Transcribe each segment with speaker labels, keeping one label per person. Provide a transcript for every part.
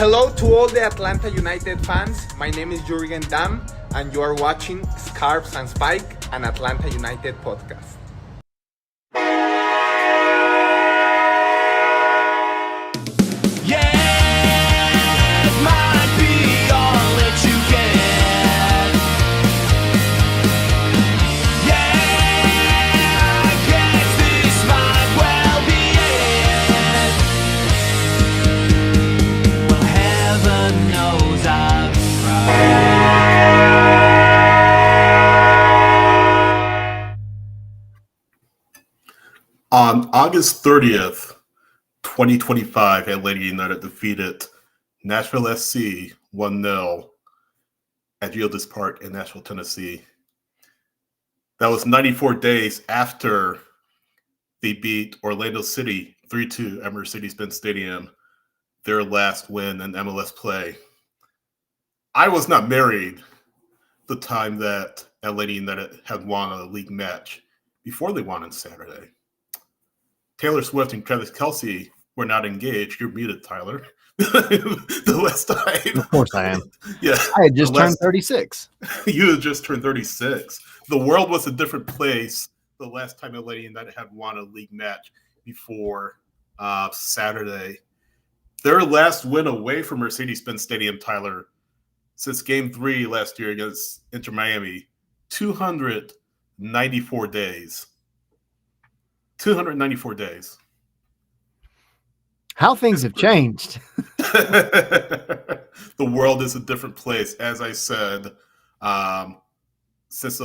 Speaker 1: Hello to all the Atlanta United fans. My name is Jurgen Damm, and you are watching Scarves and Spikes, an Atlanta United podcast.
Speaker 2: On August 30th, 2025, Atlanta United defeated Nashville SC 1-0 at Yildiz Park in Nashville, Tennessee. That was 94 days after they beat Orlando City 3-2 at Mercedes-Benz Stadium, their last win in MLS play. I was not married the time that Atlanta United had won a league match before they won on Saturday. Taylor Swift and Travis Kelce were not engaged. You're muted, Tyler. The last time.
Speaker 3: Of course I am.
Speaker 2: Yeah.
Speaker 3: I had just turned 36.
Speaker 2: You had just turned 36. The world was a different place the last time Atlanta United had won a league match before Saturday. Their last win away from Mercedes-Benz Stadium, Tyler, since Game 3 last year against Inter Miami, 294 days. 294 days.
Speaker 3: How things have changed.
Speaker 2: The world is a different place, as I said. Since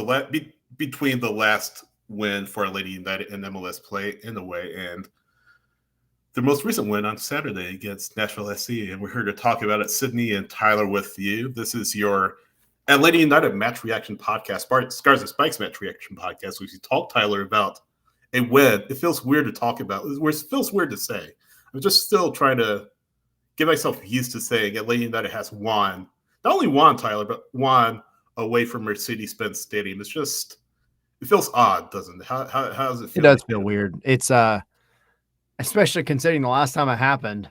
Speaker 2: between the last win for Atlanta United and MLS play in a way, and the most recent win on Saturday against Nashville SC, and we're here to talk about it. Sydney and Tyler with you. This is your Atlanta United match reaction podcast, Scarves and Spikes match reaction podcast. We talk, Tyler, about a win. It feels weird to talk about. It feels weird to say. I'm just still trying to get myself used to saying Atlanta United has won. Not only won, Tyler, but won away from Mercedes-Benz Stadium. It feels odd, doesn't it? How does it feel?
Speaker 3: It does feel weird. It's especially considering the last time it happened,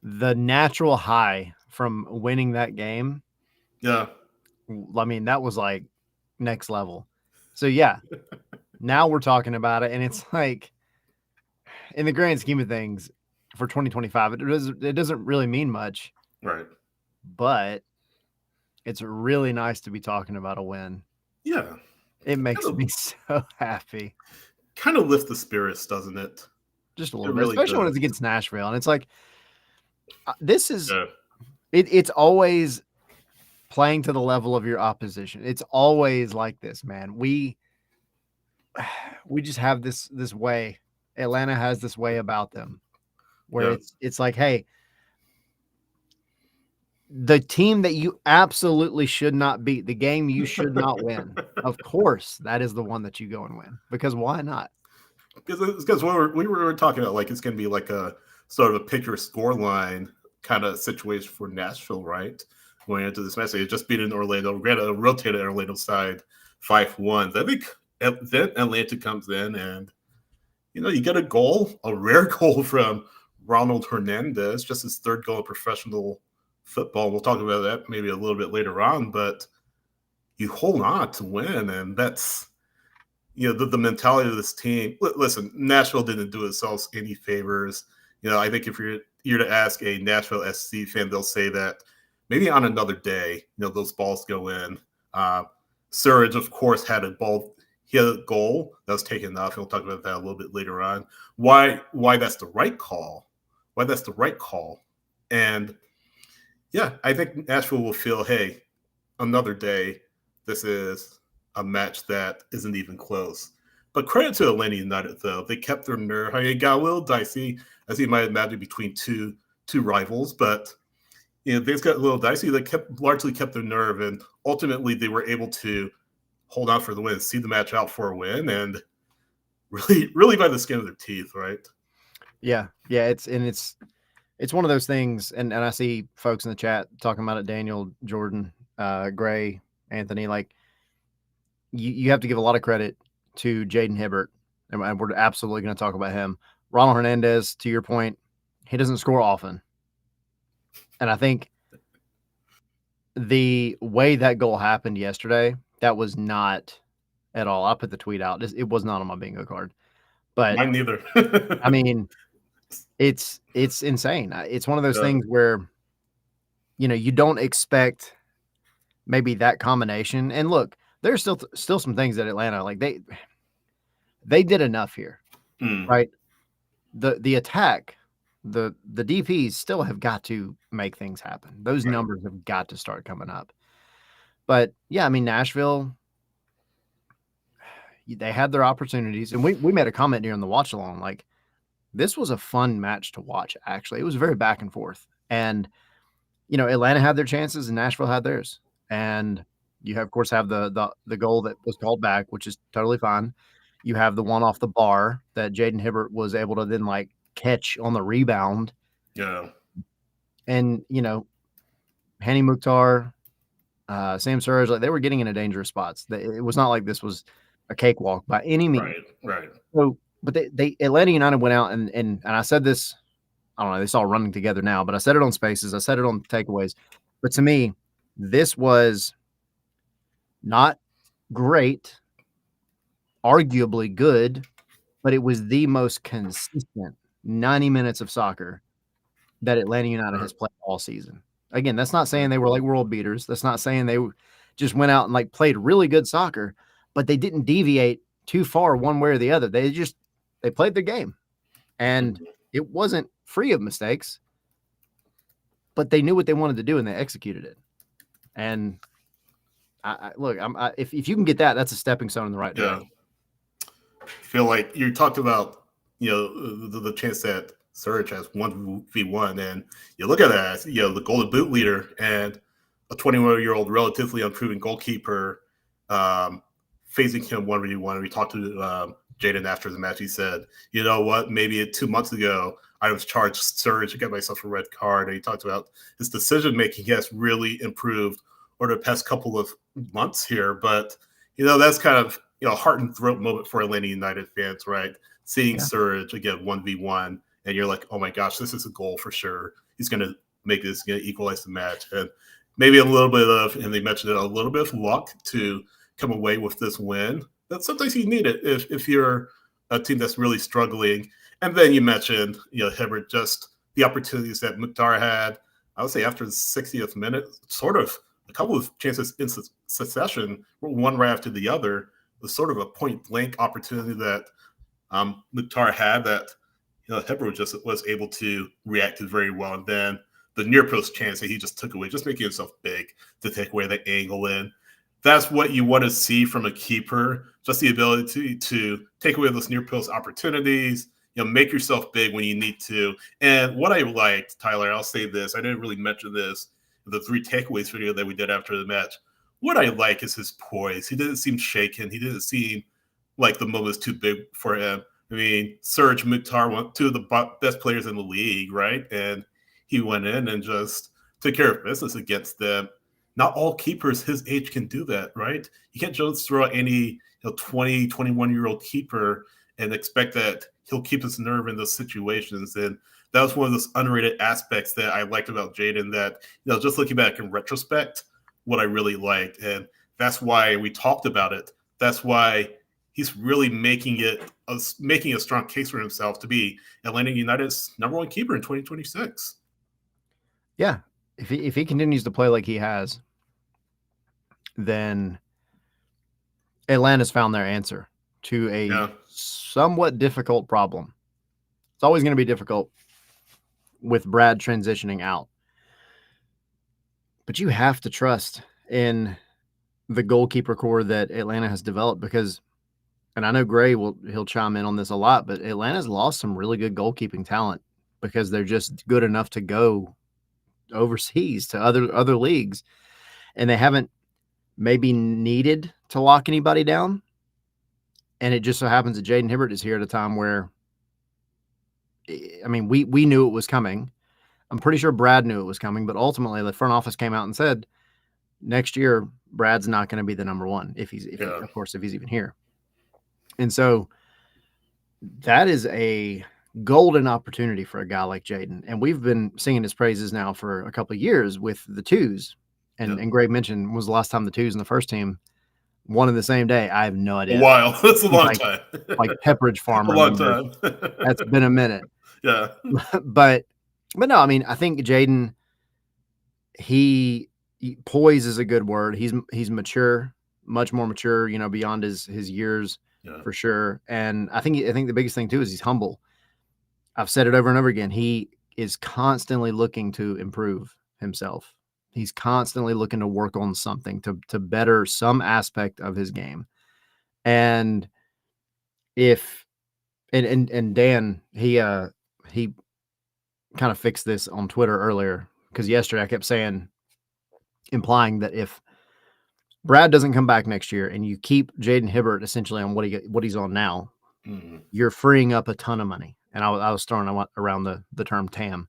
Speaker 3: the natural high from winning that game.
Speaker 2: Yeah.
Speaker 3: I mean, that was like next level. So yeah. Now we're talking about it, and it's like, in the grand scheme of things, for 2025, it doesn't really mean much.
Speaker 2: Right.
Speaker 3: But it's really nice to be talking about a win.
Speaker 2: Yeah.
Speaker 3: It makes me so happy.
Speaker 2: Kind of lift the spirits, doesn't it?
Speaker 3: Just a little bit, really, especially when it's against Nashville. And it's like, this is, it's always playing to the level of your opposition. It's always like this, man. We just have this way. Atlanta has this way about them where it's like, hey, the team that you absolutely should not beat, the game you should not win, of course, that is the one that you go and win. Because why not?
Speaker 2: Because we were talking about, like, it's going to be like a sort of a pick your score line kind of situation for Nashville, right? Going into this match, they just beat in Orlando, granted a rotated Orlando side 5-1. I think then Atlanta comes in and, you get a goal, a rare goal from Ronald Hernandez, just his third goal in professional football. We'll talk about that maybe a little bit later on, but you hold on to win, and that's, the mentality of this team. Listen, Nashville didn't do itself any favors. I think if you're to ask a Nashville SC fan, they'll say that maybe on another day, those balls go in. Surridge, of course, had a ball. He had a goal that was taken off. We'll talk about that a little bit later on. Why that's the right call. Why that's the right call. And, yeah, I think Nashville will feel, hey, another day, this is a match that isn't even close. But credit to Atlanta United, though. They kept their nerve. I mean, it got a little dicey, as you might imagine, between two rivals. But, things got a little dicey. They largely kept their nerve, and ultimately they were able to hold on for the win, see the match out for a win, and really by the skin of their teeth, right?
Speaker 3: Yeah. It's one of those things, and I see folks in the chat talking about it, Daniel, Jordan, Gray, Anthony, like, you have to give a lot of credit to Jayden Hibbert, and we're absolutely going to talk about him. Ronald Hernandez, to your point, he doesn't score often. And I think the way that goal happened yesterday, that was not at all. I put the tweet out. It was not on my bingo card. But
Speaker 2: Mine neither.
Speaker 3: I mean, it's insane. It's one of those things where, you don't expect maybe that combination. And look, there's still some things that Atlanta, like they did enough here, right? The attack, the DPs still have got to make things happen. Those numbers have got to start coming up. But yeah, I mean, Nashville, they had their opportunities, and we made a comment during the watch along, like, this was a fun match to watch. Actually, it was very back and forth, and Atlanta had their chances and Nashville had theirs, and you of course have the goal that was called back, which is totally fine. You have the one off the bar that Jayden Hibbert was able to then like catch on the rebound.
Speaker 2: Yeah.
Speaker 3: And Hani Mukhtar, Sam Surge, like they were getting into dangerous spots. It was not like this was a cakewalk by any means.
Speaker 2: Right.
Speaker 3: So, but they Atlanta United went out and I said this, I don't know, they saw running together now, but I said it on Spaces, I said it on takeaways. But to me, this was not great, arguably good, but it was the most consistent 90 minutes of soccer that Atlanta United has played all season. Again, that's not saying they were like world beaters. That's not saying they just went out and like played really good soccer, but they didn't deviate too far one way or the other. They played their game, and it wasn't free of mistakes, but they knew what they wanted to do and they executed it. And if you can get that, that's a stepping stone in the right direction.
Speaker 2: I feel like you talked about the chance that Surge has 1v1, and you look at that, the Golden Boot leader and a 21-year-old relatively unproven goalkeeper facing him 1v1. We talked to Jayden after the match. He said, "You know what? Maybe 2 months ago I was charged Surge to get myself a red card." And he talked about his decision making has really improved over the past couple of months here. But that's kind of heart and throat moment for Atlanta United fans, right? Seeing Surge again 1v1, and you're like, oh my gosh, this is a goal for sure. He's going to make this, equalize the match, and maybe a little bit of, and they mentioned it, a little bit of luck to come away with this win. That sometimes you need it if you're a team that's really struggling. And then you mentioned, Hibbert, just the opportunities that Mukhtar had. I would say after the 60th minute, sort of a couple of chances in succession, one right after the other. It was sort of a point blank opportunity that Mukhtar had that Hibbert just was able to react to very well. And then the near post chance that he just took away, just making himself big to take away the angle in. That's what you want to see from a keeper, just the ability to take away those near post opportunities, make yourself big when you need to. And what I liked, Tyler, I'll say this, I didn't really mention this in the 3 takeaways video that we did after the match. What I like is his poise. He didn't seem shaken. He didn't seem like the moment was too big for him. I mean, Surge, Mukhtar, 2 of the best players in the league, right? And he went in and just took care of business against them. Not all keepers his age can do that, right? You can't just throw out any 20, 21-year-old keeper and expect that he'll keep his nerve in those situations. And that was one of those underrated aspects that I liked about Jayden that, just looking back in retrospect, what I really liked. And that's why we talked about it. That's why he's really making a strong case for himself to be Atlanta United's #1 keeper in 2026.
Speaker 3: Yeah. If he continues to play like he has, then Atlanta's found their answer to a somewhat difficult problem. It's always going to be difficult with Brad transitioning out. But you have to trust in the goalkeeper core that Atlanta has developed because, and I know Gray he'll chime in on this a lot, but Atlanta's lost some really good goalkeeping talent because they're just good enough to go overseas to other leagues, and they haven't maybe needed to lock anybody down. And it just so happens that Jayden Hibbert is here at a time where, I mean, we knew it was coming. I'm pretty sure Brad knew it was coming, but ultimately the front office came out and said next year Brad's not going to be the #1 if he's even here. And so that is a golden opportunity for a guy like Jayden. And we've been singing his praises now for a couple of years with the twos. And Greg mentioned, when was the last time the twos in the first team won in the same day? I have no idea.
Speaker 2: A while. That's a long time.
Speaker 3: Like Pepperidge Farm.
Speaker 2: A long time.
Speaker 3: That's been a minute.
Speaker 2: Yeah.
Speaker 3: But no, I mean, I think Jayden, poise is a good word. He's mature, much more mature, beyond his years, for sure. And I think the biggest thing too is he's humble. I've said it over and over again. He is constantly looking to improve himself. He's constantly looking to work on something to better some aspect of his game. And and Dan, he kind of fixed this on Twitter earlier, because yesterday I kept implying that if Brad doesn't come back next year and you keep Jayden Hibbert essentially on what he's on now, you're freeing up a ton of money. And I was throwing around the term TAM.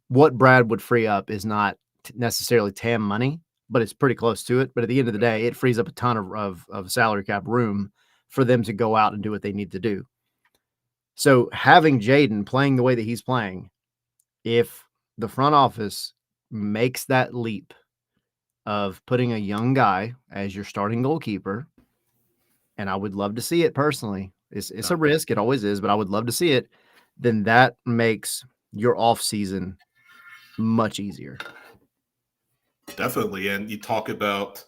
Speaker 3: What Brad would free up is not necessarily TAM money, but it's pretty close to it. But at the end of the day, it frees up a ton of salary cap room for them to go out and do what they need to do. So having Jayden playing the way that he's playing, if the front office makes that leap of putting a young guy as your starting goalkeeper, and I would love to see it personally. It's a risk. It always is, but I would love to see it. Then that makes your off season much easier.
Speaker 2: Definitely. And you talk about,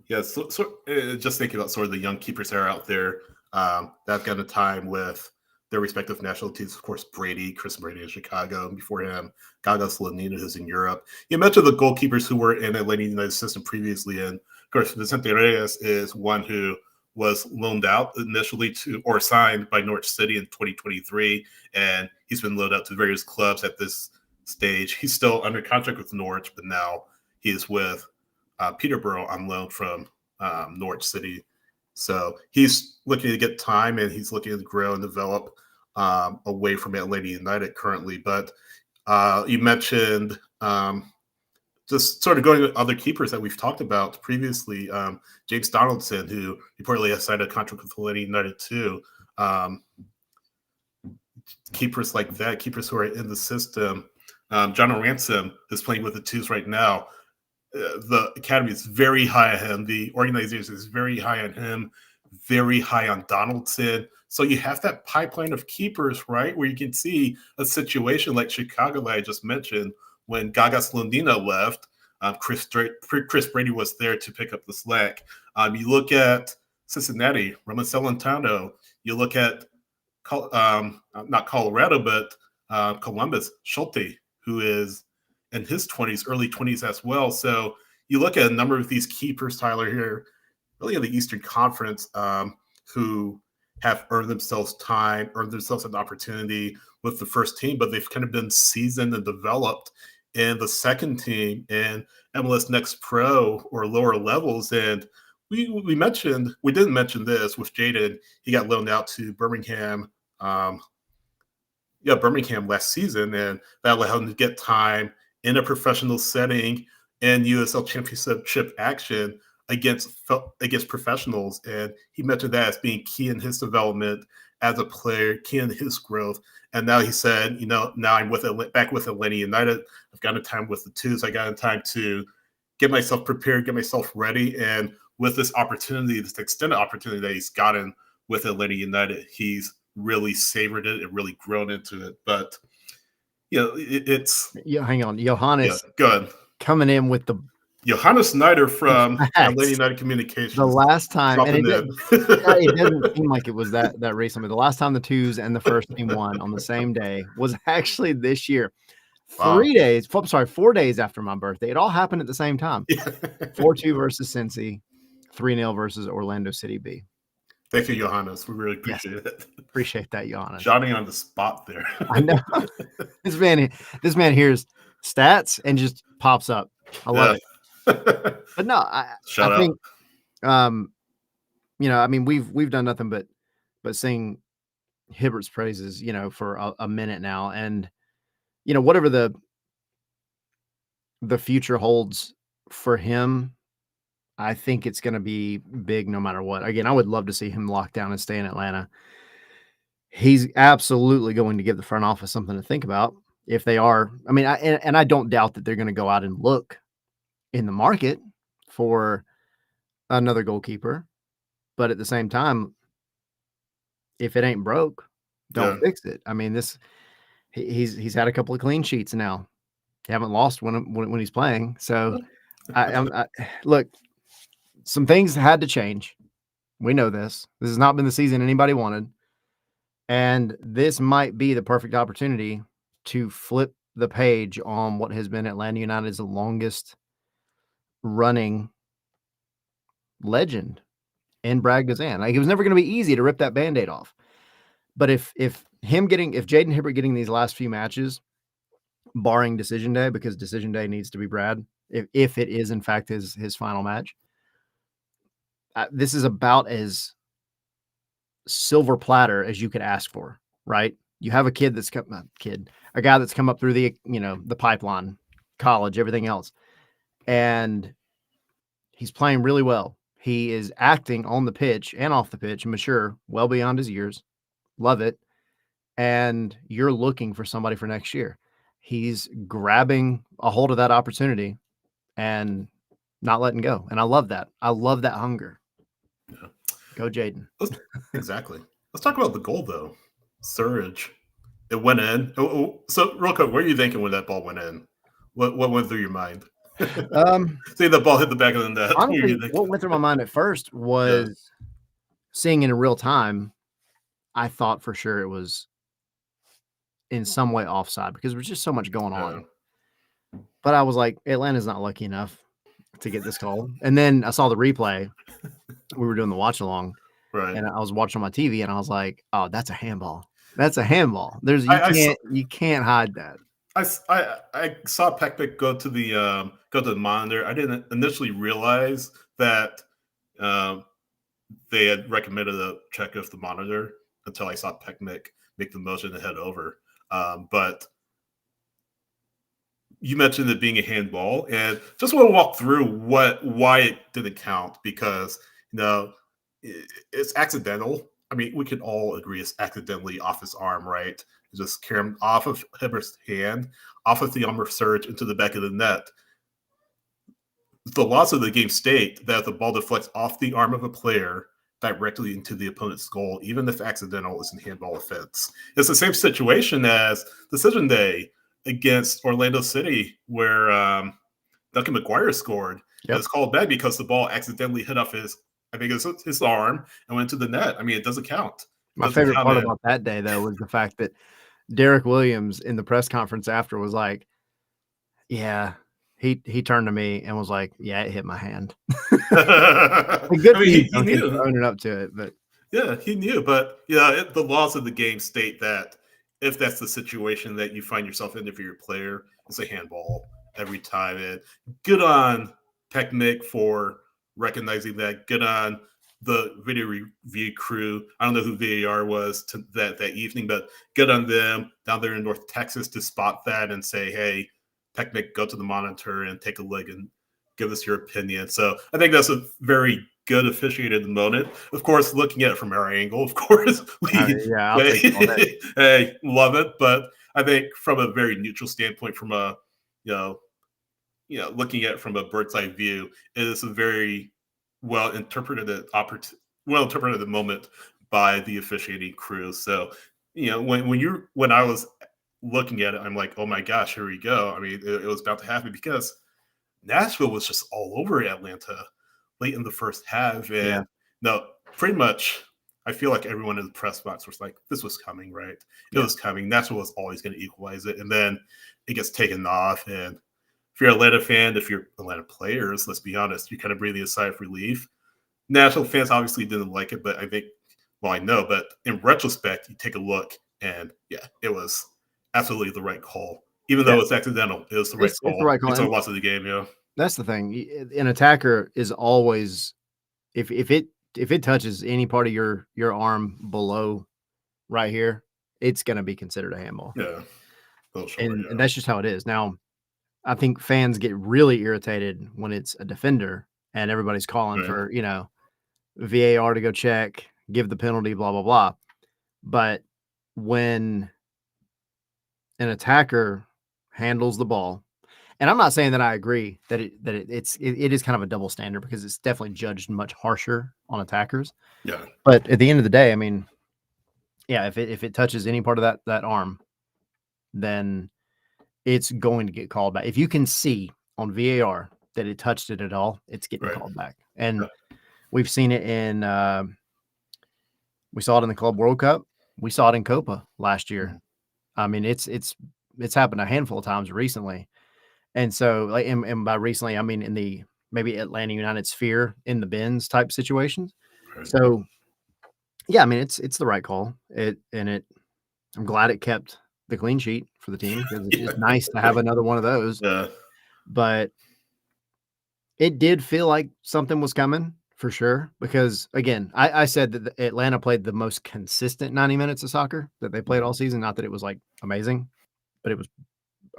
Speaker 2: just thinking about sort of the young keepers that are out there that have gotten time with their respective national teams. Of course, Chris Brady in Chicago. And before him, Gagas Lanina, who's in Europe. You mentioned the goalkeepers who were in Atlanta United system previously. And of course, Vicente Reyes is one who was loaned out initially or signed by Norwich City in 2023. And he's been loaned out to various clubs at this stage. He's still under contract with Norwich, but now he's with Peterborough on loan from Norwich City. So he's looking to get time, and he's looking to grow and develop away from Atlanta United currently. But you mentioned just sort of going with other keepers that we've talked about previously. James Donaldson, who reportedly has signed a contract with Atlanta United too. Keepers like that, keepers who are in the system. John Ransom is playing with the twos right now. The academy is very high on him. The organization is very high on him, very high on Donaldson. So you have that pipeline of keepers, right, where you can see a situation like Chicago that I just mentioned when Gagas Lundina left. Chris Brady was there to pick up the slack. You look at Cincinnati, Roman Celentano. You look at not Colorado, but Columbus, Schulte, who is in his 20s, early 20s as well. So you look at a number of these keepers, Tyler, here, really in the Eastern Conference, who have earned themselves time, earned themselves an opportunity with the first team, but they've kind of been seasoned and developed in the second team in MLS Next Pro or lower levels. And we didn't mention this with Jayden. He got loaned out to Birmingham. Birmingham last season, and that allowed him to get time in a professional setting and USL Championship action against professionals. And he mentioned that as being key in his development as a player, key in his growth. And now he said, now I'm back with Atlanta United. I've gotten time with the twos. I got time to get myself prepared, get myself ready. And with this opportunity, this extended opportunity that he's gotten with Atlanta United, he's really savored it and really grown into it. But
Speaker 3: hang on, Johannes.
Speaker 2: Go ahead.
Speaker 3: Coming in with the
Speaker 2: Johannes Snyder from Atlanta United Communications.
Speaker 3: The last time, and it doesn't seem like it was that recently. The last time the twos and the first team won on the same day was actually this year. Wow. 4 days after my birthday. It all happened at the same time. 4-2 versus Cincy, 3-0 versus Orlando City B.
Speaker 2: Thank you, Johannes. We really appreciate it.
Speaker 3: Appreciate that, Johannes.
Speaker 2: Johnny on the spot there.
Speaker 3: I know. This man hears stats and just pops up. I love it. But no, I think we've done nothing but sing Hibbert's praises, for a minute now. And whatever the future holds for him, I think it's going to be big no matter what. Again, I would love to see him lock down and stay in Atlanta. he's absolutely going to give the front office something to think about if they are. I mean, I don't doubt that they're going to go out and look in the market for another goalkeeper, but at the same time, if it ain't broke, don't fix it. I mean, he's had a couple of clean sheets now. He haven't lost when he's playing. So, look, some things had to change. We know this. This has not been the season anybody wanted. And this might be the perfect opportunity to flip the page on what has been Atlanta United's longest running legend in Brad Guzan. Like, it was never going to be easy to rip that Band-Aid off. But if Jayden Hibbert getting these last few matches, barring decision day, because decision day needs to be Brad, if it is in fact his final match, this is about as silver platter as you could ask for, right? You have a guy that's come up through the pipeline, college, everything else, and he's playing really well. He is acting on the pitch and off the pitch, mature, well beyond his years. Love it. And you're looking for somebody for next year. He's grabbing a hold of that opportunity and not letting go. And I love that. I love that hunger.
Speaker 2: Yeah.
Speaker 3: Go Jayden.
Speaker 2: Exactly. Let's talk about the goal, though. Surge. It went in. So, real quick, what are you thinking when that ball went in? What went through your mind? See, the ball hit the back of the net.
Speaker 3: Honestly, what went through my mind at first was seeing in real time. I thought for sure it was in some way offside because there was just so much going on. But I was like, Atlanta's not lucky enough to get this call. And then I saw the replay. We were doing the watch along,
Speaker 2: right?
Speaker 3: And I was watching on my TV, and I was like, "Oh, that's a handball. That's a handball." You can't hide that.
Speaker 2: I saw Peckpick go to the monitor. I didn't initially realize that they had recommended a check of the monitor until I saw Peckpick make the motion to head over. But you mentioned it being a handball, and just want to walk through why it didn't count, because it's accidental. I mean, we can all agree it's accidentally off his arm, right? It just carried him off of Hibbert's hand, off of the arm of Surge into the back of the net. The laws of the game state that if the ball deflects off the arm of a player directly into the opponent's goal, even if accidental, is a handball offense. It's the same situation as decision day against Orlando City, where Duncan McGuire scored. Yep. It's called back because the ball accidentally hit off his arm and went to the net. I mean, it doesn't count.
Speaker 3: My favorite part about that day, though, was the fact that Derek Williams in the press conference after was like, "Yeah." He turned to me and was like, "Yeah, it hit my hand." Good for you, he knew owning up to it, but
Speaker 2: yeah, he knew. But the laws of the game state that if that's the situation that you find yourself in for your player, it's a handball every time. And good on Pecknick for recognizing that. Good on the video review crew. I don't know who VAR was that evening, but good on them down there in North Texas to spot that and say, "Hey, Pecknick, go to the monitor and take a look and give us your opinion." So I think that's a very good officiated moment. Of course, looking at it from our angle, of course,
Speaker 3: I'll take it all day.
Speaker 2: Hey, love it. But I think from a very neutral standpoint, from a looking at it from a bird's eye view, it is a very well interpreted moment by the officiating crew. So when I was looking at it, I'm like, oh my gosh, here we go. I mean, it was about to happen because Nashville was just all over Atlanta late in the first half. And pretty much, I feel like everyone in the press box was like, this was coming, right? It was coming. Nashville was always going to equalize it. And then it gets taken off. And if you're an Atlanta fan, if you're Atlanta players, let's be honest, you're kind of breathing a sigh of relief. Nashville fans obviously didn't like it, but I think, I know, but in retrospect, you take a look and it was absolutely the right call. Even though it's accidental, it was the right call. It's the right call. It's a loss of the game,
Speaker 3: That's the thing. An attacker is always, if it touches any part of your arm below right here, it's going to be considered a handball.
Speaker 2: Yeah.
Speaker 3: And that's just how it is. Now, I think fans get really irritated when it's a defender and everybody's calling for, VAR to go check, give the penalty, blah, blah, blah. But when an attacker handles the ball, and I'm not saying that I agree that it is kind of a double standard because it's definitely judged much harsher on attackers.
Speaker 2: Yeah.
Speaker 3: But at the end of the day, I mean, yeah, if it touches any part of that arm, then it's going to get called back. If you can see on VAR that it touched it at all, it's getting called back. And we've seen it in we saw it in the Club World Cup. We saw it in Copa last year. I mean, it's happened a handful of times recently. And so, like, and by recently, I mean in the maybe Atlanta United sphere in the bins type situations.
Speaker 2: Right.
Speaker 3: So, yeah, I mean it's the right call. I'm glad it kept the clean sheet for the team because it's nice to have another one of those.
Speaker 2: Yeah.
Speaker 3: But it did feel like something was coming for sure because, again, I said that Atlanta played the most consistent 90 minutes of soccer that they played all season. Not that it was like amazing, but it was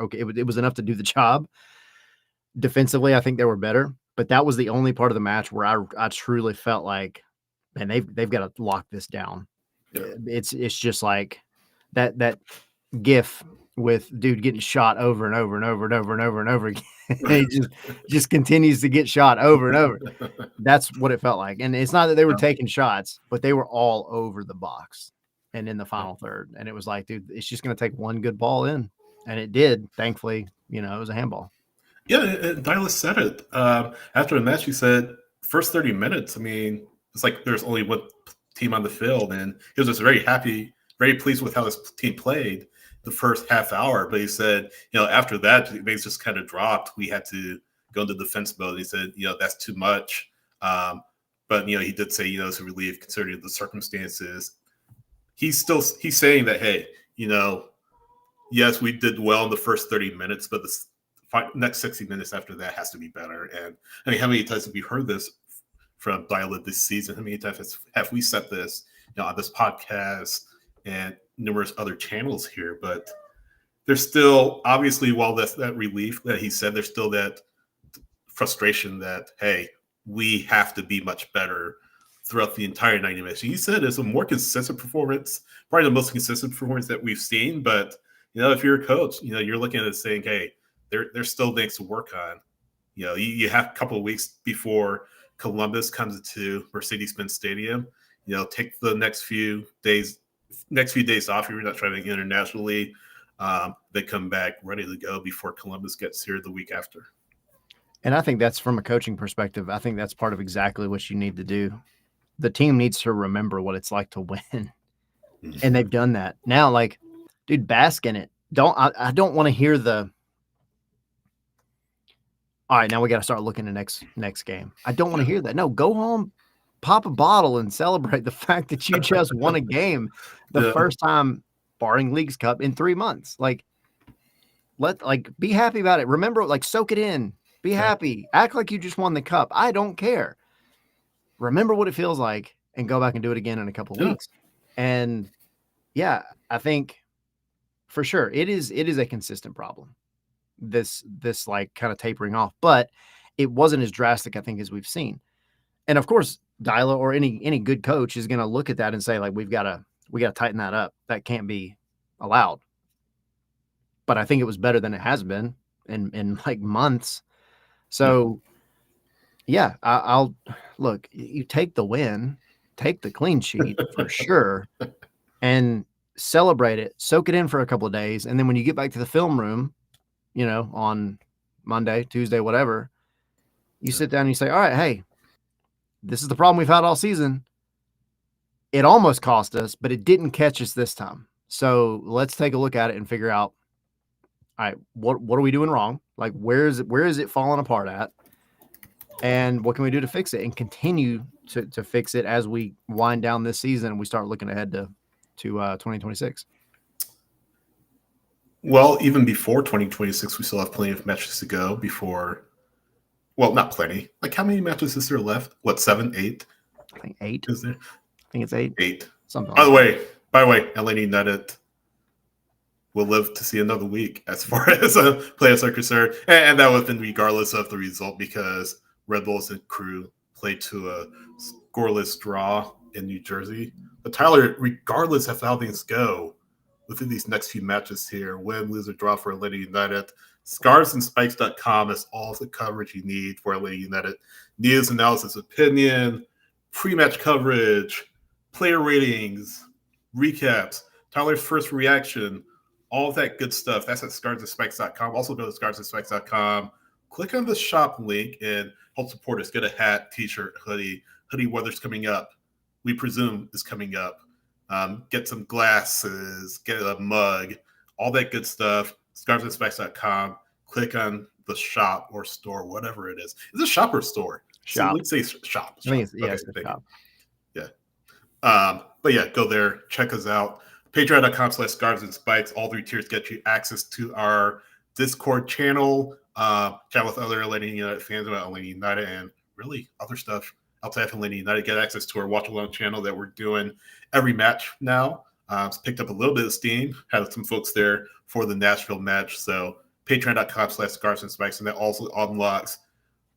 Speaker 3: okay. It was enough to do the job. Defensively, I think they were better, but that was the only part of the match where I truly felt like, man, they've got to lock this down.
Speaker 2: Yeah.
Speaker 3: It's just like that GIF with dude getting shot over and over and over and over and over and over again. He just continues to get shot over and over. That's what it felt like. And it's not that they were taking shots, but they were all over the box and in the final third. And it was like, dude, it's just going to take one good ball in. And it did. Thankfully, it was a handball.
Speaker 2: Yeah, and Dyla said it. After the match, he said, first 30 minutes, I mean, it's like there's only one team on the field. And he was just very happy, very pleased with how his team played the first half hour. But he said, after that, things just kind of dropped. We had to go into defense mode. He said, that's too much. But, he did say, it's a relief considering the circumstances. He's saying that, hey, yes, we did well in the first 30 minutes, but the next 60 minutes after that has to be better. And I mean, how many times have we heard this from Dyla this season? How many times have we said this, on this podcast and numerous other channels here? But there's still, obviously, while that's that relief that he said, there's still that frustration that, hey, we have to be much better throughout the entire 90 minutes. He said it's a more consistent performance, probably the most consistent performance that we've seen. But, if you're a coach, you're looking at it saying, hey, there's still things to work on. You have a couple of weeks before Columbus comes to Mercedes-Benz Stadium. Take the next few days off. You're not traveling internationally. They come back ready to go before Columbus gets here the week after.
Speaker 3: And I think that's from a coaching perspective. I think that's part of exactly what you need to do. The team needs to remember what it's like to win. And they've done that. Now, like, dude, bask in it. I don't want to hear the, all right, now we got to start looking at next game. I don't want to hear that. No, go home, pop a bottle, and celebrate the fact that you just won a game the first time, barring Leagues Cup, in 3 months. Like, be happy about it. Remember, like, soak it in. Be happy. Act like you just won the cup. I don't care. Remember what it feels like and go back and do it again in a couple of weeks. And yeah, I think for sure it is a consistent problem. This like kind of tapering off, but it wasn't as drastic, I think, as we've seen. And of course, Dyla or any good coach is going to look at that and say, like, we got to tighten that up. That can't be allowed. But I think it was better than it has been in like months. So yeah, I'll look, you take the win, take the clean sheet for sure, and celebrate it, soak it in for a couple of days. And then when you get back to the film room, on Monday, Tuesday, whatever, you sit down and you say, all right, hey, this is the problem we've had all season. It almost cost us, but it didn't catch us this time. So let's take a look at it and figure out, all right, what are we doing wrong? Like, where is it falling apart at? And what can we do to fix it and continue to fix it as we wind down this season and we start looking ahead to 2026?
Speaker 2: Well, even before 2026, we still have plenty of matches to go before. Well, not plenty. Like, how many matches is there left? What, 7, 8?
Speaker 3: I think 8.
Speaker 2: Is there?
Speaker 3: I think it's 8.
Speaker 2: 8.
Speaker 3: Something.
Speaker 2: By the way, Atlanta United will live to see another week as far as playoffs are concerned, and that would have been regardless of the result because Red Bulls and Crew played to a scoreless draw in New Jersey. But Tyler, regardless of how things go, within these next few matches here. Win, lose, or draw for Atlanta United. Scarvesandspikes.com is all the coverage you need for Atlanta United. News, analysis, opinion, pre-match coverage, player ratings, recaps, Tyler's first reaction, all of that good stuff. That's at scarvesandspikes.com. Also go to scarvesandspikes.com. Click on the shop link and help support us. Get a hat, t-shirt, hoodie. Hoodie weather's coming up. We presume is coming up. Get some glasses, get a mug, all that good stuff. Scarvesandspikes.com. Click on the shop or store, whatever it is. Is it shop or store?
Speaker 3: Shop.
Speaker 2: So let's say shop.
Speaker 3: I think it's,
Speaker 2: Okay,
Speaker 3: it's a shop.
Speaker 2: Yeah. But yeah, go there, check us out. Patreon.com/scarvesandspikes. All 3 tiers get you access to our Discord channel, chat with other Atlanta United fans about Atlanta United and really other stuff outside of Atlanta United. Get access to our watch along channel that we're doing every match now. It's picked up a little bit of steam. Had some folks there for the Nashville match. So patreon.com/scarvesandspikes, and that also unlocks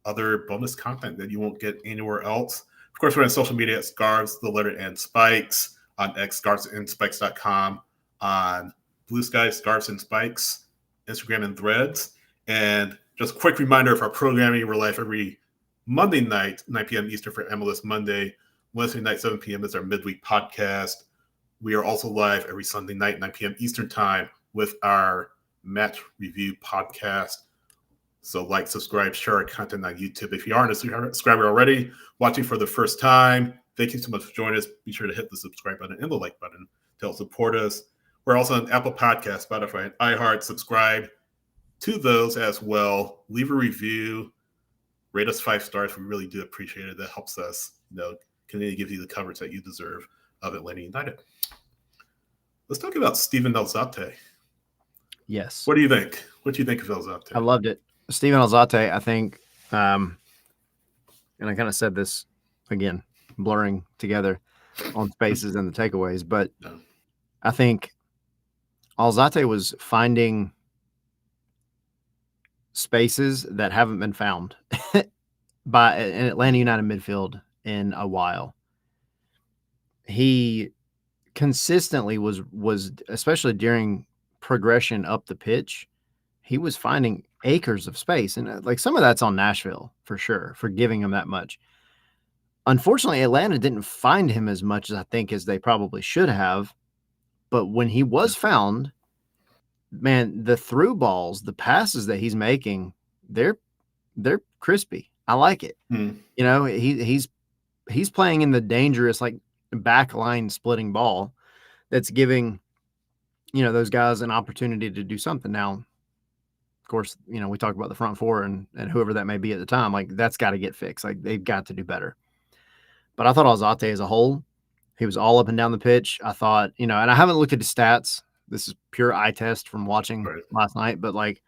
Speaker 2: other bonus content that you won't get anywhere else. Of course, we're on social media at Scarves, the letter N Spikes, on X, scarvesandspikes.com, on Blue Sky, Scarves and Spikes, Instagram and Threads. And just a quick reminder of our programming. We're live every Monday night, 9 p.m. Eastern for MLS Monday. Wednesday night, 7 p.m. is our midweek podcast. We are also live every Sunday night, 9 p.m. Eastern time with our match review podcast. So like, subscribe, share our content on YouTube. If you aren't a subscriber already, watching for the first time, thank you so much for joining us. Be sure to hit the subscribe button and the like button to help support us. We're also on Apple Podcasts, Spotify, and iHeart. Subscribe to those as well. Leave a review. Rate us 5 stars. We really do appreciate it. That helps us, continue to give you the coverage that you deserve of Atlanta United. Let's talk about Steven Alzate.
Speaker 3: Yes.
Speaker 2: What do you think? What do you think of Alzate?
Speaker 3: I loved it. Steven Alzate, I think, and I kind of said this again, blurring together on spaces and the takeaways, but I think Alzate was finding spaces that haven't been found by an Atlanta United midfield in a while. He consistently was especially during progression up the pitch, he was finding acres of space. And like some of that's on Nashville for sure, for giving him that much. Unfortunately, Atlanta didn't find him as much as I think as they probably should have. But when he was found, man, the through balls, the passes that he's making, they're crispy. I like it. He's playing in the dangerous, like, back line splitting ball that's giving, those guys an opportunity to do something. Now, of course, we talk about the front four and whoever that may be at the time, like that's got to get fixed. Like they've got to do better. But I thought Alzate as a whole, he was all up and down the pitch. I thought, and I haven't looked at his stats. This is pure eye test from watching last night, but like,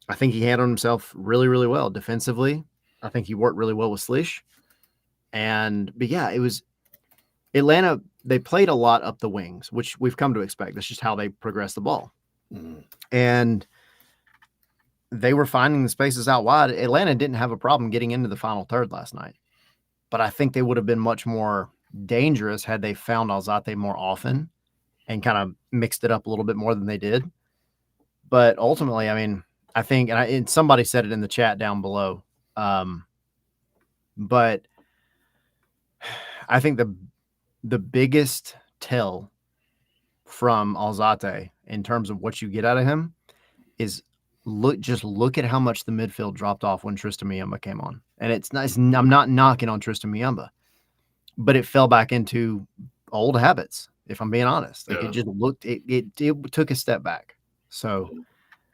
Speaker 3: I think he handled himself really, really well defensively. I think he worked really well with Slish. But yeah, it was Atlanta. They played a lot up the wings, which we've come to expect. That's just how they progress the ball. Mm-hmm. And they were finding the spaces out wide. Atlanta didn't have a problem getting into the final third last night, but I think they would have been much more dangerous had they found Alzate more often and kind of mixed it up a little bit more than they did. But ultimately, I mean, I think, and somebody said it in the chat down below, but I think the biggest tell from Alzate in terms of what you get out of him is look at how much the midfield dropped off when Tristan Miyamba came on. And it's nice. I'm not knocking on Tristan Miyamba, but it fell back into old habits, if I'm being honest. Like it just looked, it took a step back. So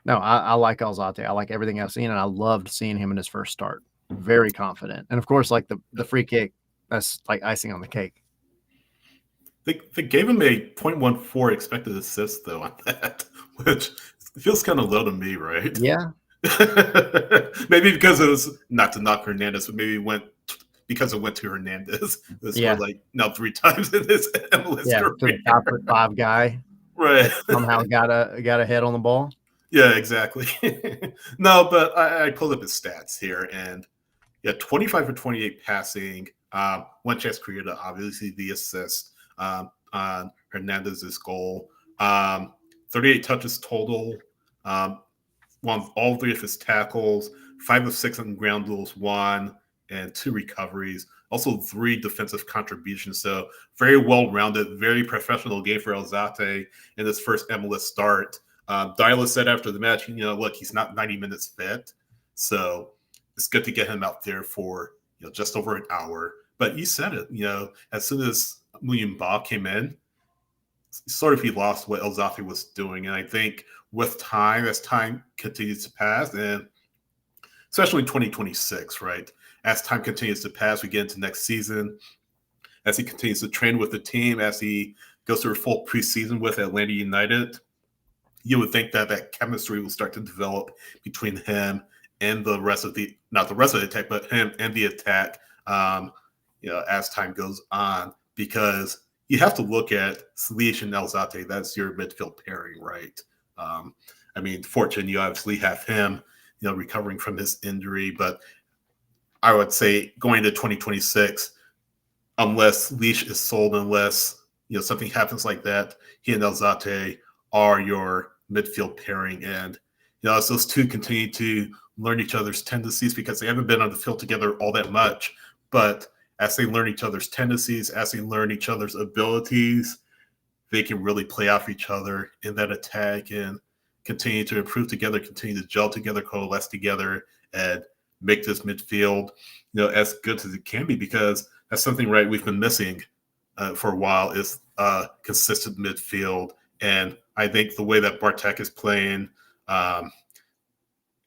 Speaker 3: no, I like Alzate. I like everything I've seen, and I loved seeing him in his first start. Very confident. And of course, like the free kick, that's like icing on the cake.
Speaker 2: They gave him a 0.14 expected assist though on that, which feels kind of low to me, right?
Speaker 3: Yeah.
Speaker 2: Maybe because it was not to knock Hernandez, but maybe because it went to Hernandez. This was like now 3 times in his MLS career.
Speaker 3: To the 5 guy,
Speaker 2: right?
Speaker 3: Somehow got a head on the ball.
Speaker 2: Yeah, exactly. No, but I pulled up his stats here, and 25 for 28 passing. One chance created, obviously the assist on Hernandez's goal. 38 touches total, won all 3 of his tackles, 5 of 6 on ground duels won, and 2 recoveries. Also 3 defensive contributions. So very well-rounded, very professional game for Alzate in his first MLS start. Dyla said after the match, look, he's not 90 minutes fit, so it's good to get him out there for just over an hour. But you said it, as soon as William Ba came in, sort of he lost what Alzate was doing. And I think with time, as time continues to pass, and especially in 2026, right? As time continues to pass, we get into next season, as he continues to train with the team, as he goes through a full preseason with Atlanta United, you would think that that chemistry will start to develop between him and the rest of the, not the rest of the attack, but him and the attack, as time goes on, because you have to look at Slish and Alzate. That's your midfield pairing, right? Fortune, you obviously have him, recovering from his injury, but I would say going to 2026, unless Leash is sold, unless something happens like that, he and Alzate are your midfield pairing. And as those two continue to learn each other's tendencies, because they haven't been on the field together all that much, but as they learn each other's tendencies, as they learn each other's abilities, they can really play off each other in that attack and continue to improve together, continue to gel together, coalesce together, and make this midfield, as good as it can be, because that's something, right, we've been missing for a while, is consistent midfield. And I think the way that Bartek is playing,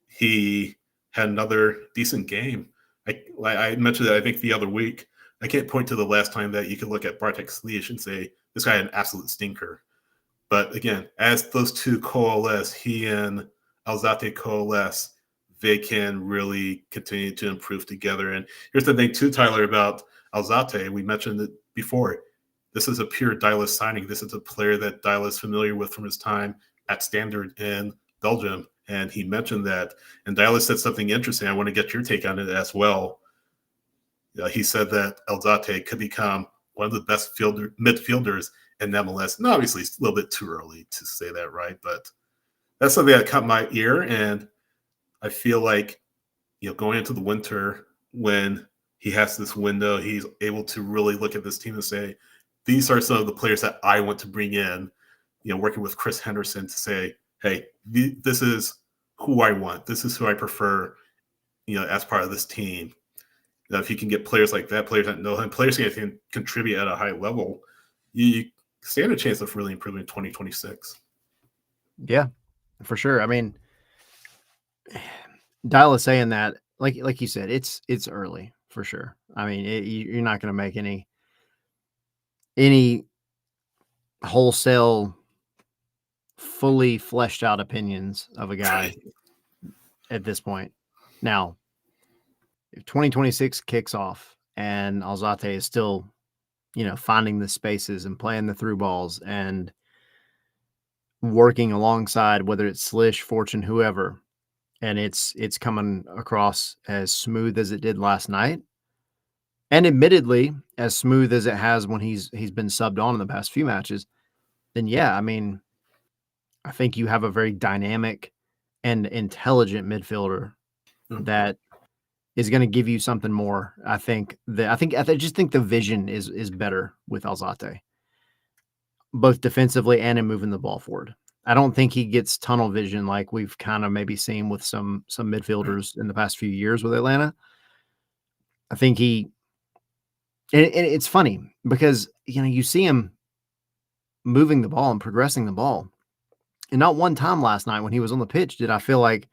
Speaker 2: he had another decent game. I mentioned that, I think, the other week. I can't point to the last time that you could look at Bartek Slish and say, this guy had an absolute stinker. But again, as those two coalesce, he and Alzate coalesce, they can really continue to improve together. And here's the thing too, Tyler, about Alzate. We mentioned it before. This is a pure Dyla signing. This is a player that Dyla is familiar with from his time at Standard in Belgium. And he mentioned that. And Dyla said something interesting. I want to get your take on it as well. He said that Alzate could become one of the best midfielders in MLS. And obviously, it's a little bit too early to say that, right? But that's something that caught my ear. And I feel like, going into the winter, when he has this window, he's able to really look at this team and say, these are some of the players that I want to bring in, working with Chris Henderson to say, hey, this is who I want. This is who I prefer, as part of this team. If you can get players like that, players that know him, players that can contribute at a high level, you stand a chance of really improving in 2026.
Speaker 3: Yeah, for sure. Dyla saying that, like you said, it's early for sure. You're not going to make any wholesale, fully fleshed out opinions of a guy at this point. Now, if 2026 kicks off and Alzate is still, finding the spaces and playing the through balls and working alongside, whether it's Slish, Fortune, whoever, and it's coming across as smooth as it did last night, and admittedly as smooth as it has when he's been subbed on in the past few matches, then yeah, I think you have a very dynamic and intelligent midfielder that is going to give you something more. I just think the vision is better with Alzate, both defensively and in moving the ball forward. I don't think he gets tunnel vision like we've kind of maybe seen with some midfielders in the past few years with Atlanta. I think and it's funny because, you see him moving the ball and progressing the ball. And not one time last night when he was on the pitch did I feel like,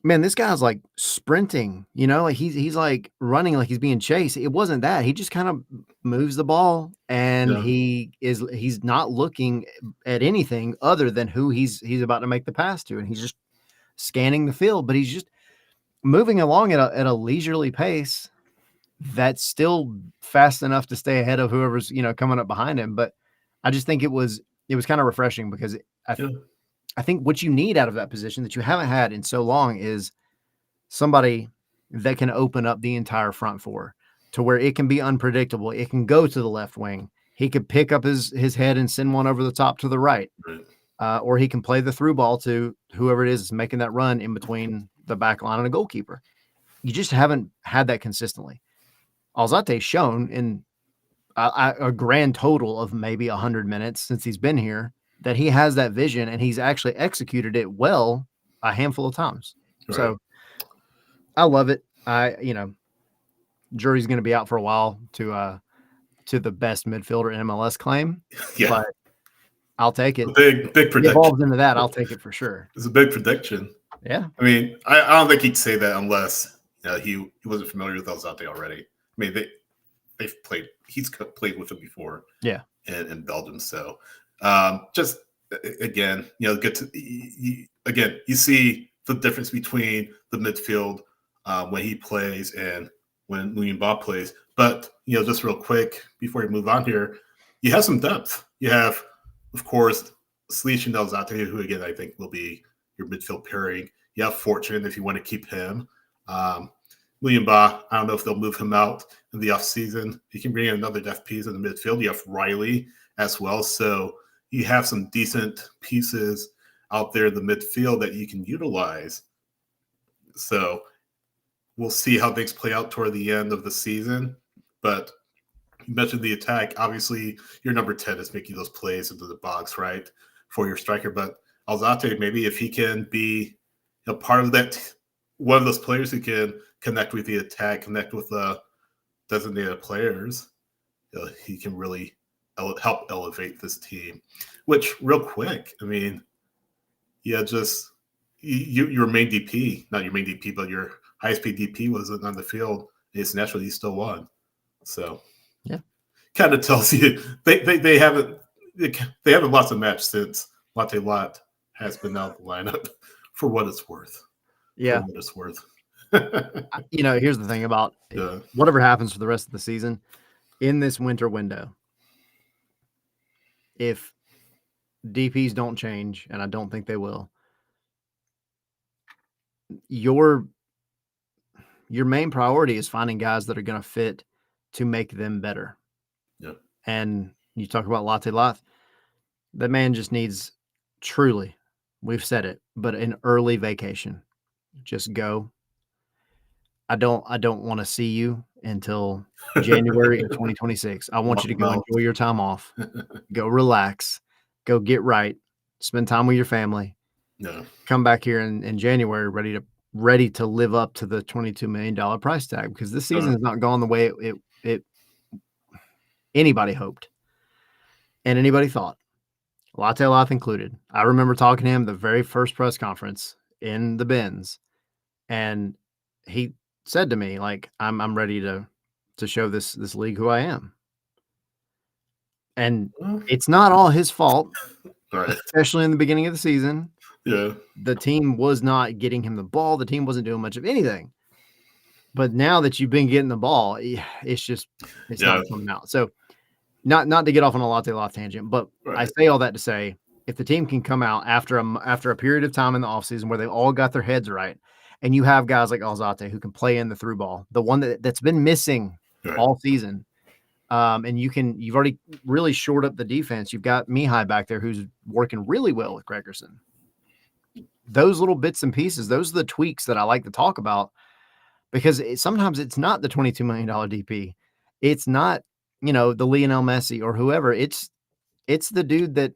Speaker 3: man, this guy's like sprinting, like he's like running like he's being chased. It wasn't that. He just kind of moves the ball and he's not looking at anything other than who he's about to make the pass to. And he's just scanning the field, but he's just moving along at a leisurely pace that's still fast enough to stay ahead of whoever's, coming up behind him. But I just think it was kind of refreshing because I think what you need out of that position that you haven't had in so long is somebody that can open up the entire front four to where it can be unpredictable. It can go to the left wing. He could pick up his head and send one over the top to the right. Or he can play the through ball to whoever it is making that run in between the back line and a goalkeeper. You just haven't had that consistently. Alzate's shown in a grand total of maybe 100 minutes since he's been here that he has that vision, and he's actually executed it well a handful of times.
Speaker 2: Right.
Speaker 3: So I love it. Jury's going to be out for a while to the best midfielder in MLS claim.
Speaker 2: Yeah.
Speaker 3: But I'll take it.
Speaker 2: Big prediction.
Speaker 3: Evolves into that, I'll take it for sure.
Speaker 2: It's a big prediction.
Speaker 3: Yeah.
Speaker 2: I mean, I don't think he'd say that unless he wasn't familiar with Alzate already. I mean, he's played with him before.
Speaker 3: Yeah.
Speaker 2: In Belgium. So just again, get to you see the difference between the midfield when he plays and when William Bob plays. But just real quick before we move on here, you have some depth. You have, of course, Slish and Alzate, who again I think will be your midfield pairing. You have Fortune if you want to keep him. William Ba, I don't know if they'll move him out in the offseason. You can bring in another depth piece in the midfield. You have Riley as well. So you have some decent pieces out there in the midfield that you can utilize. So we'll see how things play out toward the end of the season. But you mentioned the attack. Obviously, your number 10 is making those plays into the box, right, for your striker. But Alzate, maybe if he can be a part of that, one of those players who can connect with the attack, connect with the designated players, he can really help elevate this team. Which, real quick, I mean, just your main DP, not your main DP, but your highest paid DP wasn't on the field. It's naturally you still won. So,
Speaker 3: yeah,
Speaker 2: kind of tells you they haven't lost a match since Latte Lot has been out of the lineup. For what it's worth.
Speaker 3: Yeah,
Speaker 2: for what it's worth.
Speaker 3: Here's the thing about whatever happens for the rest of the season in this winter window. If DPs don't change, and I don't think they will, your main priority is finding guys that are going to fit to make them better.
Speaker 2: Yeah.
Speaker 3: And you talk about Latte Loth, that man just needs, truly, we've said it, but an early vacation. Just go. I don't want to see you until January of 2026. I want you to go enjoy your time off. Go relax. Go get right. Spend time with your family.
Speaker 2: No.
Speaker 3: Come back here in January ready to live up to the $22 million price tag, because this season has not gone the way it anybody hoped and anybody thought. Latte Loth included. I remember talking to him the very first press conference in the bins, and he said to me, like, I'm ready to show this league who I am. And it's not all his fault,
Speaker 2: right,
Speaker 3: especially in the beginning of the season.
Speaker 2: Yeah.
Speaker 3: The team was not getting him the ball. The team wasn't doing much of anything. But now that you've been getting the ball, it's not coming out. So not to get off on a Latte Loth tangent, but I say all that to say, if the team can come out after a period of time in the offseason where they all got their heads right, and you have guys like Alzate who can play in the through ball, the one that's been missing all season, and you've already really shored up the defense. You've got Mihai back there who's working really well with Gregerson. Those little bits and pieces, those are the tweaks that I like to talk about, because sometimes it's not the $22 million DP. It's not, the Lionel Messi or whoever. It's the dude that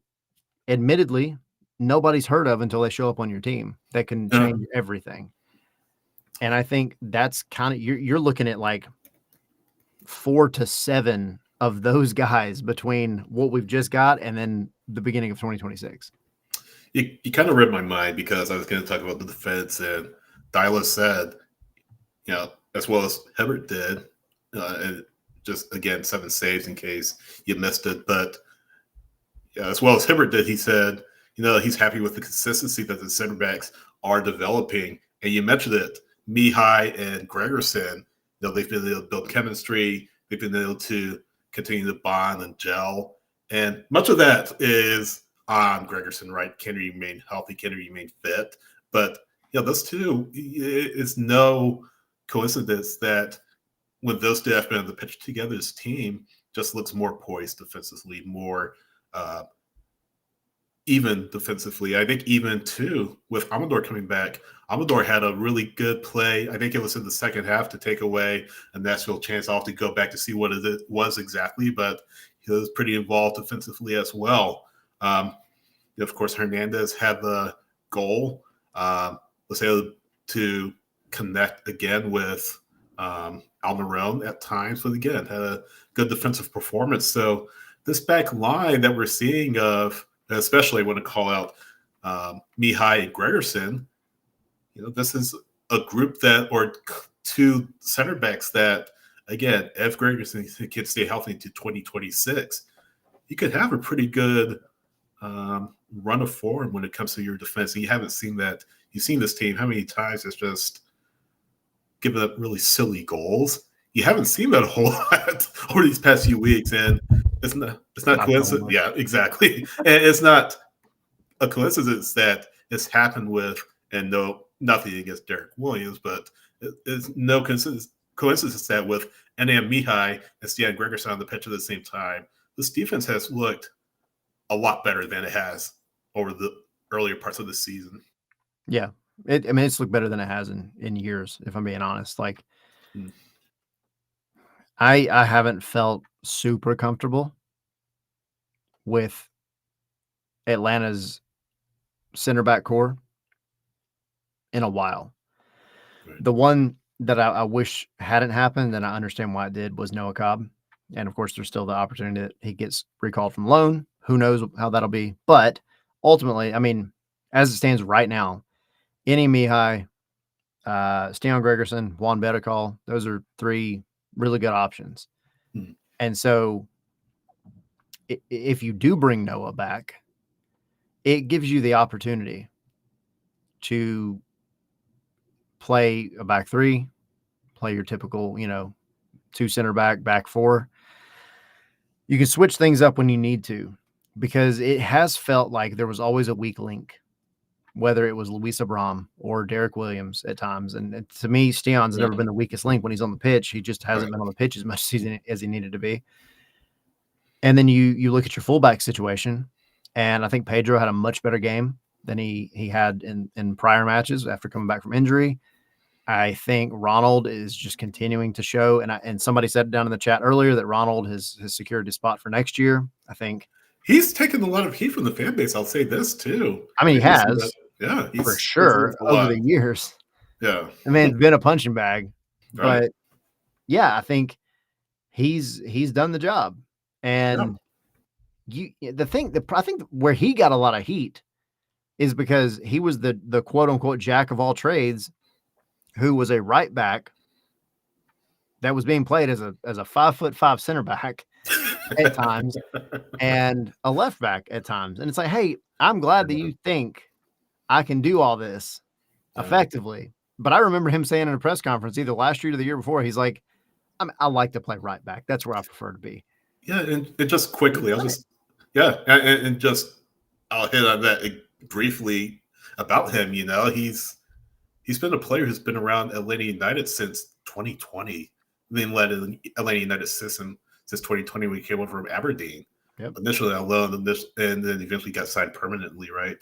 Speaker 3: admittedly nobody's heard of until they show up on your team that can change everything. And I think that's kind of, you're looking at like 4 to 7 of those guys between what we've just got and then the beginning of 2026.
Speaker 2: You kind of read my mind, because I was going to talk about the defense, and Dyla said, as well as Hibbert did, and just, again, 7 saves in case you missed it. But as well as Hibbert did, he said, he's happy with the consistency that the center backs are developing. And you mentioned it, Mihai and Gregerson, they've been able to build chemistry. They've been able to continue to bond and gel. And much of that is on Gregerson, right? Can he remain healthy? Can he remain fit? But, those two, it's no coincidence that when those two have been on the pitch together as a team, just looks more poised defensively, more even defensively. I think even too with Amador coming back, Amador had a really good play. I think it was in the second half to take away a Nashville chance. I'll have to go back to see what it was exactly, but he was pretty involved defensively as well. Of course, Hernandez had the goal. Was able to connect again with Almiron at times, but again, had a good defensive performance. So this back line that we're seeing of, especially when I call out Mihai and Gregerson, this is a group that, or two center backs that, again, if Gregerson can stay healthy into 2026, you could have a pretty good run of form when it comes to your defense. And you haven't seen that. You've seen this team how many times it's just given up really silly goals. You haven't seen that a whole lot over these past few weeks, and it's not coincidence. Yeah, exactly. And it's not a coincidence that it's happened with, and nothing against Derek Williams, but it's no coincidence that with N.M. Mihai and Stian Gregerson on the pitch at the same time, this defense has looked a lot better than it has over the earlier parts of the season.
Speaker 3: Yeah. It's looked better than it has in years, if I'm being honest. Like, I haven't felt super comfortable with Atlanta's center back core in a while. Right. The one that I wish hadn't happened, and I understand why it did, was Noah Cobb. And of course, there's still the opportunity that he gets recalled from loan. Who knows how that'll be? But ultimately, as it stands right now, N.E. Mihai, Stian Gregerson, Juan Betacol, those are three really good options. And so if you do bring Noah back, it gives you the opportunity to play a back three, play your typical, two center back four. You can switch things up when you need to, because it has felt like there was always a weak link, whether it was Luis Abram or Derek Williams at times. And to me, Stian's never been the weakest link when he's on the pitch. He just hasn't been on the pitch as much as he needed to be. And then you look at your fullback situation, and I think Pedro had a much better game than he had in prior matches after coming back from injury. I think Ronald is just continuing to show, and somebody said down in the chat earlier that Ronald has secured his spot for next year. I think
Speaker 2: he's taken a lot of heat from the fan base. I'll say this too.
Speaker 3: He has.
Speaker 2: Yeah,
Speaker 3: for sure over the years.
Speaker 2: Yeah,
Speaker 3: it's been a punching bag, but yeah, I think he's done the job. And I think where he got a lot of heat is because he was the quote unquote jack of all trades, who was a right back that was being played as a 5'5" center back at times and a left back at times. And it's like, hey, I'm glad that you think I can do all this effectively. But I remember him saying in a press conference either last year or the year before, he's like, I like to play right back. That's where I prefer to be.
Speaker 2: Yeah, and just quickly, I'll hit on that briefly about him. He's been a player who's been around Atlanta United since 2020. Then led in the Atlanta United system since 2020 when he came over from Aberdeen.
Speaker 3: Yep. Initially
Speaker 2: on loan, and then eventually got signed permanently, right?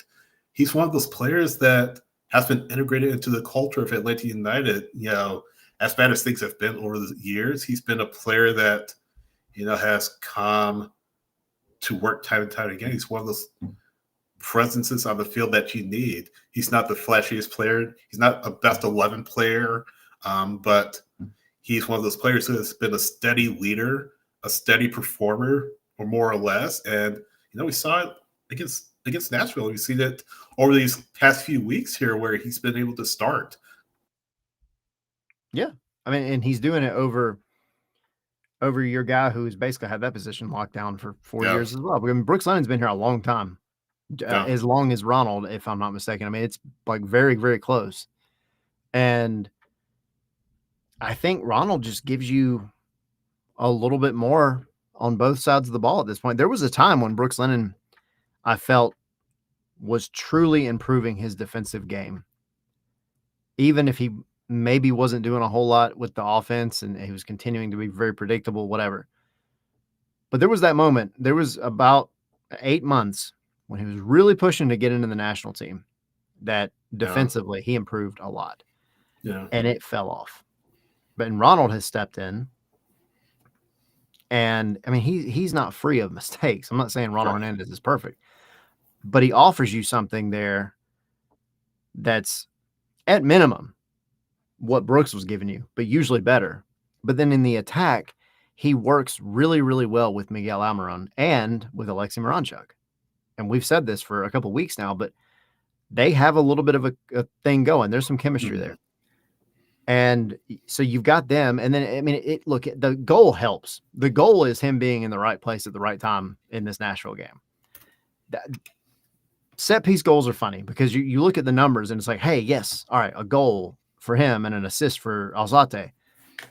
Speaker 2: He's one of those players that has been integrated into the culture of Atlanta United. As bad as things have been over the years, he's been a player that, has come to work time and time again. He's one of those presences on the field that you need. He's not the flashiest player. He's not a best 11 player, but he's one of those players who has been a steady leader, a steady performer, or more or less. And, we saw it against Nashville. We've seen it over these past few weeks here where he's been able to start.
Speaker 3: Yeah. And he's doing it over your guy who's basically had that position locked down for 4 years as well. Brooks Lennon's been here a long time, as long as Ronald, if I'm not mistaken. It's like very, very close. And I think Ronald just gives you a little bit more on both sides of the ball at this point. There was a time when Brooks Lennon, I felt, was truly improving his defensive game. Even if he maybe wasn't doing a whole lot with the offense and he was continuing to be very predictable, whatever. But there was that moment. There was about 8 months when he was really pushing to get into the national team that defensively he improved a lot.
Speaker 2: Yeah.
Speaker 3: And it fell off. But Ronald has stepped in. And I mean, he's not free of mistakes. I'm not saying Ronald Hernandez is perfect, but he offers you something there that's at minimum what Brooks was giving you, but usually better. But then in the attack, he works really, really well with Miguel Almiron and with Alexei Miranchuk. And we've said this for a couple of weeks now, but they have a little bit of a thing going. There's some chemistry there. And so you've got them. And then, I mean, look, the goal helps. The goal is him being in the right place at the right time in this Nashville game. Set piece goals are funny because you look at the numbers and it's like, hey, yes, all right, a goal for him and an assist for Alzate.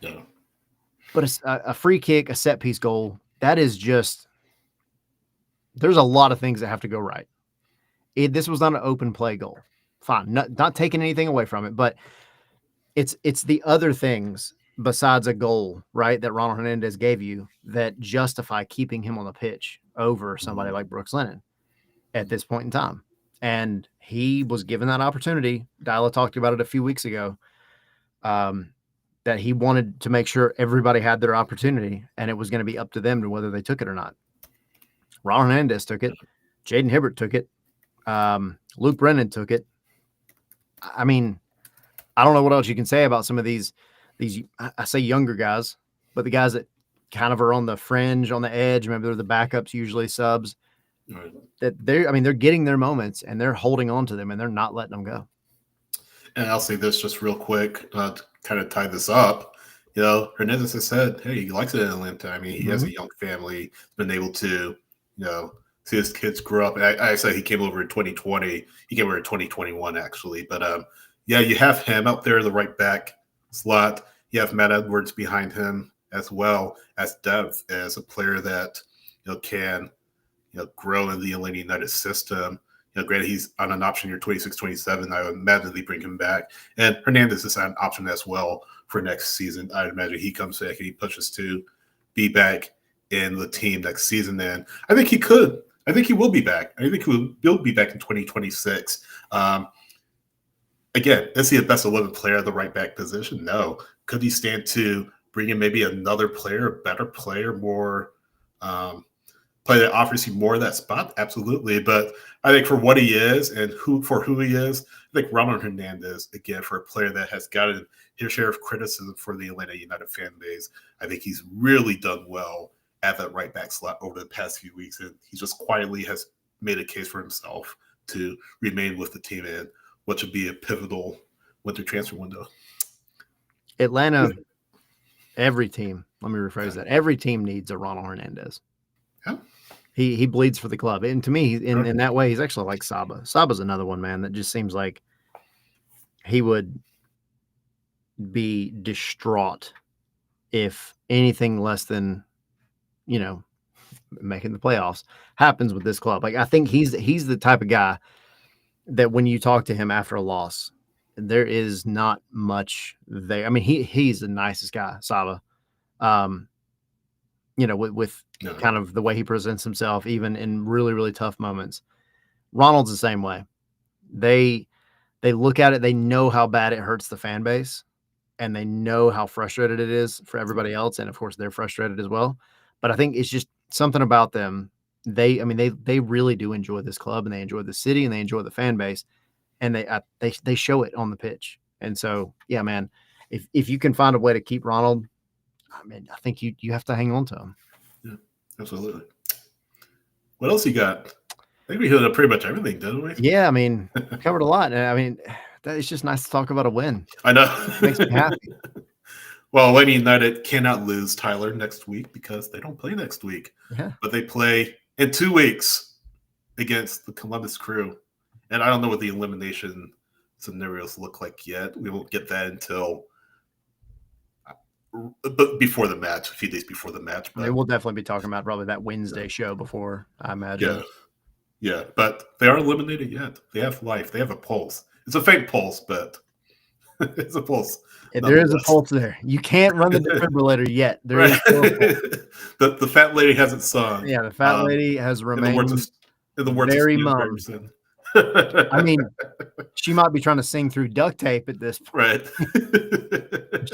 Speaker 2: Yeah.
Speaker 3: But a free kick, a set piece goal, that is just, there's a lot of things that have to go right. This was not an open play goal. Fine. Not taking anything away from it, but it's the other things besides a goal, right, that Ronald Hernandez gave you that justify keeping him on the pitch over somebody like Brooks Lennon at this point in time. And he was given that opportunity. Dyla talked about it a few weeks ago, that he wanted to make sure everybody had their opportunity, and it was going to be up to them to whether they took it or not. Ronald Hernandez took it. Jayden Hibbert took it. Luke Brennan took it. I mean, I don't know what else you can say about some of these, I say younger guys, but the guys that kind of are on the fringe, on the edge, maybe they're the backups, usually subs, that they're getting their moments and they're holding on to them and they're not letting them go.
Speaker 2: And I'll say this just real quick to kind of tie this up. You know, Hernandez has said, hey, he likes it in Atlanta. I mean, he has a young family, been able to, you know, see his kids grow up. And I said he came over in 2020. He came over in 2021, actually. But, yeah, you have him out there in the right back slot. You have Matt Edwards behind him as well as Dev as a player that, you know, can, you know, grow in the Atlanta United system. You know, granted, he's on an option year 26, 27. I would imagine they bring him back. And Hernandez is on an option as well for next season. I'd imagine he comes back and he pushes to be back in the team next season. And I think he could. I think he will be back. I think he will be back in 2026. Again, is he a best 11 player at the right back position? No. Could he stand to bring in maybe another player, a better player, more play that offers you more of that spot? Absolutely. But I think for what he is and who he is, I think Ronald Hernandez, again, for a player that has gotten his share of criticism for the Atlanta United fan base, I think he's really done well at that right back slot over the past few weeks. And he just quietly has made a case for himself to remain with the team in what should be a pivotal winter transfer window.
Speaker 3: Atlanta, every team, let me rephrase that. Every team needs a Ronald Hernandez.
Speaker 2: Yeah.
Speaker 3: He bleeds for the club. And to me, in that way, he's actually like Saba. Saba's another one, man, that just seems like he would be distraught if anything less than, you know, making the playoffs happens with this club. Like, I think he's the type of guy that when you talk to him after a loss, there is not much there. I mean, he's the nicest guy, Saba. You know, with kind of the way he presents himself, even in really, really tough moments. Ronald's the same way. They look at it, they know how bad it hurts the fan base, and they know how frustrated it is for everybody else. And of course, they're frustrated as well. But I think it's just something about them. They really do enjoy this club, and they enjoy the city, and they enjoy the fan base, and they show it on the pitch. And so, yeah, man, if you can find a way to keep Ronald, I mean, I think you have to hang on to him.
Speaker 2: Yeah, absolutely. What else you got? I think we hit up pretty much everything, didn't we?
Speaker 3: Yeah, I mean, covered a lot. And I mean, it's just nice to talk about a win.
Speaker 2: I know.
Speaker 3: It makes me happy.
Speaker 2: Well, Atlanta United cannot lose, Tyler, next week because they don't play next week.
Speaker 3: Yeah.
Speaker 2: But they play in 2 weeks against the Columbus Crew. And I don't know what the elimination scenarios look like yet. We won't get that until before the match, a few days before the match. But
Speaker 3: we'll definitely be talking about probably that Wednesday show before, I imagine.
Speaker 2: Yeah, but they aren't eliminated yet. They have life. They have a pulse. It's a fake pulse, but It's a pulse.
Speaker 3: There is a pulse there. You can't run the defibrillator yet. There is still a pulse.
Speaker 2: The fat lady hasn't sung.
Speaker 3: Yeah, the fat lady has remained
Speaker 2: in the words
Speaker 3: very
Speaker 2: of
Speaker 3: mum. I mean, she might be trying to sing through duct tape at this point.
Speaker 2: Right.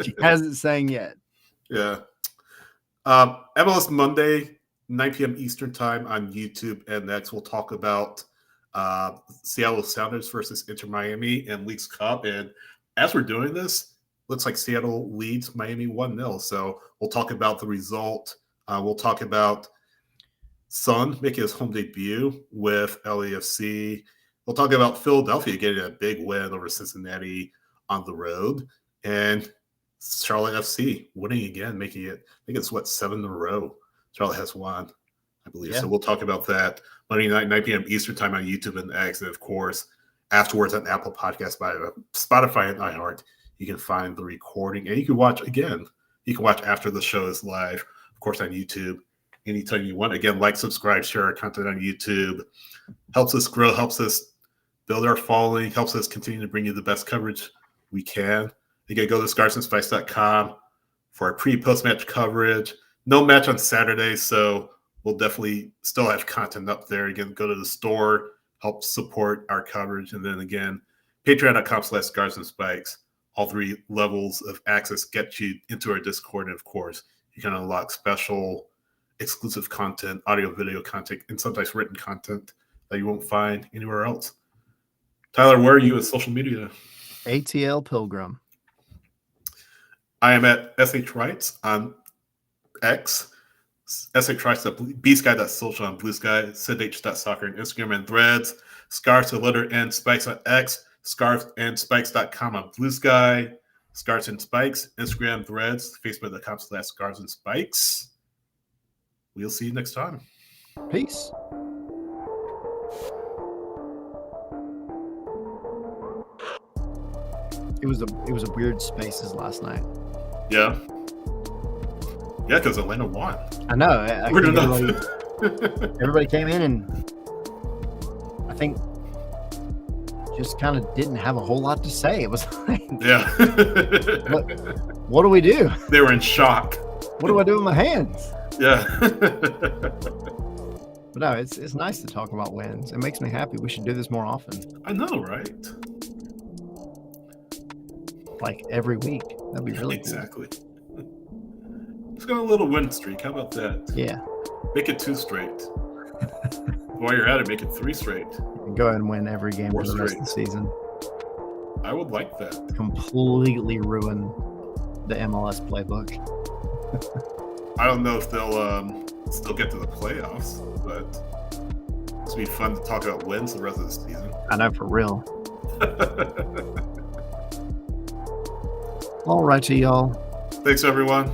Speaker 3: She hasn't sang yet.
Speaker 2: Yeah. MLS Monday, 9 p.m. Eastern time on YouTube. And next we'll talk about Seattle Sounders versus Inter Miami and Leagues Cup. And as we're doing this, looks like Seattle leads Miami 1-0. So we'll talk about the result. We'll talk about Son making his home debut with LAFC. We'll talk about Philadelphia getting a big win over Cincinnati on the road. And Charlotte FC winning again, making it, I think it's 7 in a row. Charlotte has won, I believe. Yeah. So we'll talk about that Monday night, 9 p.m. Eastern time on YouTube and X. And of course, afterwards on Apple Podcasts, by Spotify and iHeart, you can find the recording and you can watch again. You can watch after the show is live, of course, on YouTube anytime you want. Again, like, subscribe, share our content on YouTube. Helps us grow, helps us build our following, helps us continue to bring you the best coverage we can. You can go to scarvesandspikes.com for our pre-post-match coverage. No match on Saturday, so we'll definitely still have content up there. Again, go to the store, help support our coverage. And then again, patreon.com/scarvesandspikes. All 3 levels of access get you into our Discord. And of course, you can unlock special exclusive content, audio, video content, and sometimes written content that you won't find anywhere else. Tyler, where are you at social media?
Speaker 3: ATL Pilgrim.
Speaker 2: I am at SH Wrights on X, SH Wrights at bsky.social on Blue Sky, sidh.soccer on Instagram and Threads, Scarves to letter and Spikes on X, scarvesandspikes.com on Blue Sky, Scarves and Spikes, Instagram, Threads, facebook.com/scarvesandspikes. We'll see you next time.
Speaker 3: Peace. It was a weird Spaces last night.
Speaker 2: Yeah. Yeah, because Atlanta won.
Speaker 3: I know. Everybody came in and I think just kind of didn't have a whole lot to say. It was like,
Speaker 2: yeah.
Speaker 3: what do we do?
Speaker 2: They were in shock.
Speaker 3: What do I do with my hands?
Speaker 2: Yeah.
Speaker 3: But no, it's nice to talk about wins. It makes me happy. We should do this more often.
Speaker 2: I know, right?
Speaker 3: Like every week. That'd be really
Speaker 2: exactly. Cool. Let's go on a little win streak. How about that?
Speaker 3: Yeah.
Speaker 2: Make it 2 straight. While you're at it, make it 3 straight.
Speaker 3: Go ahead and win every game for the rest of the season.
Speaker 2: I would like that.
Speaker 3: Completely ruin the MLS playbook.
Speaker 2: I don't know if they'll still get to the playoffs, but it's going to be fun to talk about wins the rest of the season.
Speaker 3: I know, for real. All righty, y'all.
Speaker 2: Thanks, everyone.